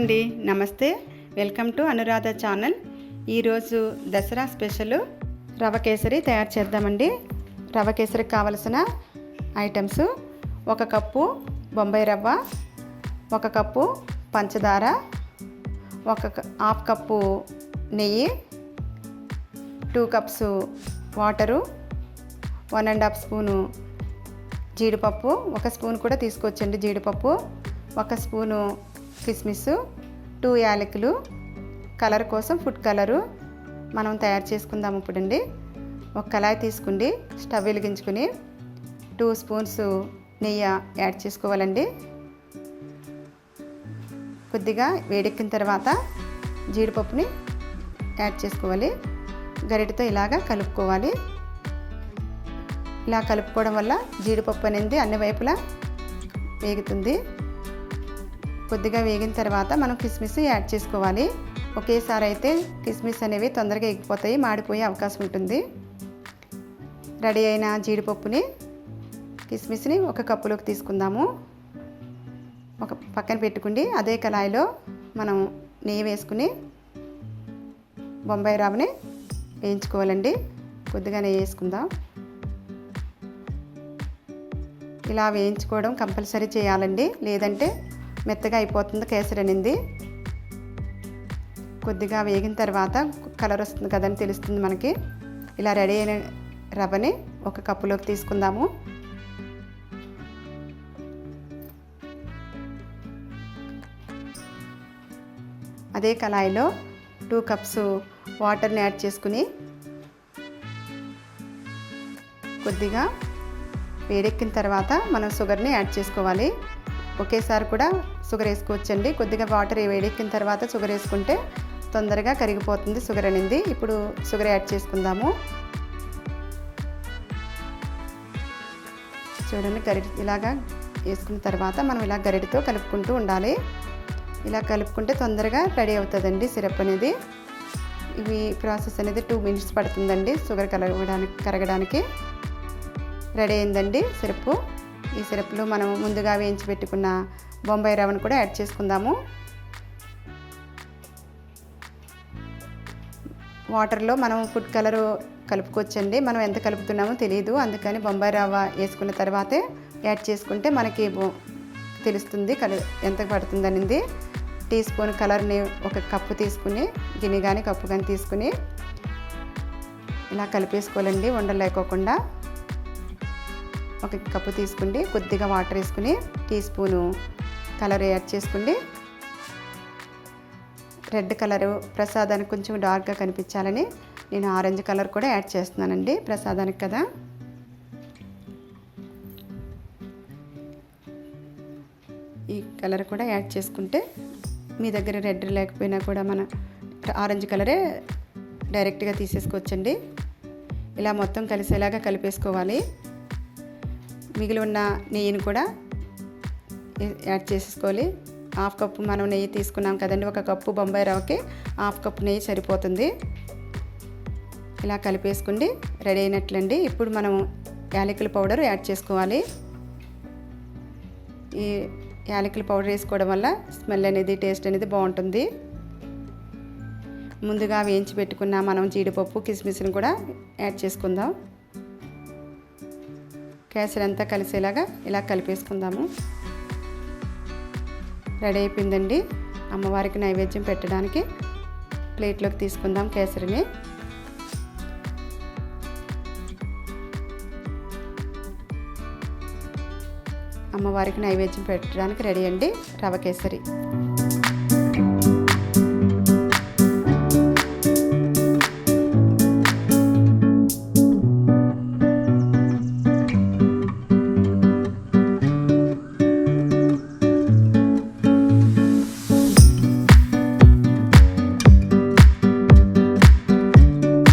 అండి, నమస్తే. Welcome to Anuradha channel. ఈరోజు దసరా స్పెషల్ రవ కేసరి తయారు చేద్దామండి. రవ కేసరికి కావలసిన ఐటమ్స్: 1 కప్పు బొంబాయి రవ్వ, 1 కప్పు పంచదార, 1/2 కప్పు నెయ్యి, 2 కప్స్ వాటరు, 1.5 స్పూను జీడిపప్పు, 1 స్పూన్ కూడా తీసుకోవచ్చండి జీడిపప్పు, 1 స్పూను కిస్మిస్, 2 యాలకులు, కలర్ కోసం ఫుడ్ కలరు మనం తయారు చేసుకుందాము. ఇప్పుడండి ఒక కళాయి తీసుకుని స్టవ్ వెలిగించుకుని 2 స్పూన్స్ నెయ్యి యాడ్ చేసుకోవాలండి. కొద్దిగా వేడెక్కిన తర్వాత జీడిపప్పుని యాడ్ చేసుకోవాలి. గరిటెతో ఇలాగా కలుపుకోవాలి. ఇలా కలుపుకోవడం వల్ల జీడిపప్పు అనేది అన్ని వైపులా వేగుతుంది. కొద్దిగా వేగిన తర్వాత మనం కిస్మిస్ యాడ్ చేసుకోవాలి. ఒకేసారి అయితే కిస్మిస్ అనేవి తొందరగా ఎగిపోతాయి, మాడిపోయే అవకాశం ఉంటుంది. రెడీ అయిన జీడిపప్పుని కిస్మిస్ని 1 కప్పులోకి తీసుకుందాము. ఒక పక్కన పెట్టుకుని అదే కళాయిలో మనం నెయ్యి వేసుకుని బొంబాయి రవ్వని వేయించుకోవాలండి. కొద్దిగా నెయ్యి వేసుకుందాం. ఇలా వేయించుకోవడం కంపల్సరీ చేయాలండి, లేదంటే మెత్తగా అయిపోతుంది కేసరి అనేది. కొద్దిగా వేగిన తర్వాత కలర్ వస్తుంది కదని తెలుస్తుంది మనకి. ఇలా రెడీ అయిన రవ్వని 1 కప్పులోకి తీసుకుందాము. అదే కళాయిలో 2 కప్స్ వాటర్ని యాడ్ చేసుకుని కొద్దిగా వేడెక్కిన తర్వాత మనం షుగర్ని యాడ్ చేసుకోవాలి. ఒకేసారి కూడా షుగర్ వేసుకోవచ్చండి. కొద్దిగా వాటర్ వేడెక్కిన తర్వాత షుగర్ వేసుకుంటే తొందరగా కరిగిపోతుంది షుగర్ అనేది. ఇప్పుడు షుగర్ యాడ్ చేసుకుందాము. చూడండి, గరిటె ఇలాగా వేసుకున్న తర్వాత మనం ఇలా గరిటెతో కలుపుకుంటూ ఉండాలి. ఇలా కలుపుకుంటే తొందరగా రెడీ అవుతుందండి సిరప్ అనేది. ఇవి ప్రాసెస్ అనేది 2 మినిట్స్ పడుతుందండి షుగర్ కరగడానికి. రెడీ అయిందండి సిరప్. ఈ సిరప్లో మనం ముందుగా వేయించి పెట్టుకున్న బొంబాయి రవ్వను కూడా యాడ్ చేసుకుందాము. వాటర్లో మనం ఫుడ్ కలరు కలుపుకోవచ్చండి. మనం ఎంత కలుపుతున్నామో తెలియదు, అందుకని బొంబాయి రవ్వ వేసుకున్న తర్వాతే యాడ్ చేసుకుంటే మనకి తెలుస్తుంది ఎంత పడుతుంది అనేది. టీ స్పూన్ కలర్ని 1 కప్పు తీసుకుని, గిన్నె కానీ కప్పు కానీ తీసుకుని ఇలా కలిపేసుకోవాలండి ఉండలు లేకోకుండా. 1 కప్పు తీసుకుండి కొద్దిగా వాటర్ వేసుకుని టీ స్పూను కలర్ యాడ్ చేసుకోండి. రెడ్ కలరు ప్రసాదానికి కొంచెం డార్క్గా కనిపించాలని నేను ఆరెంజ్ కలర్ కూడా యాడ్ చేస్తున్నానండి, ప్రసాదానికి కదా. ఈ కలర్ కూడా యాడ్ చేసుకుంటే మీ దగ్గర రెడ్ లేకపోయినా కూడా మన ఆరెంజ్ కలరే డైరెక్ట్గా తీసేసుకోవచ్చండి. ఇలా మొత్తం కలిసేలాగా కలిపేసుకోవాలి. మిగిలి ఉన్న నెయ్యిని కూడా యాడ్ చేసుకోవాలి. 1/2 కప్పు మనం నెయ్యి తీసుకున్నాం కదండి. 1 కప్పు బొంబాయి రవ్వకి 1/2 కప్పు నెయ్యి సరిపోతుంది. ఇలా కలిపేసుకోండి, రెడీ అయినట్లండి. ఇప్పుడు మనం యాలకుల పౌడర్ యాడ్ చేసుకోవాలి. ఈ యాలకుల పౌడర్ వేసుకోవడం వల్ల స్మెల్ అనేది, టేస్ట్ అనేది బాగుంటుంది. ముందుగా వేయించి పెట్టుకున్న మనం జీడిపప్పు కిస్మిస్ని కూడా యాడ్ చేసుకుందాం. కేసరి అంతా కలిసేలాగా ఇలా కలిపేసుకుందాము. రెడీ అయిపోయిందండి. అమ్మవారికి నైవేద్యం పెట్టడానికి ప్లేట్లోకి తీసుకుందాం కేసరిని. అమ్మవారికి నైవేద్యం పెట్టడానికి రెడీ అండి రవ కేసరి.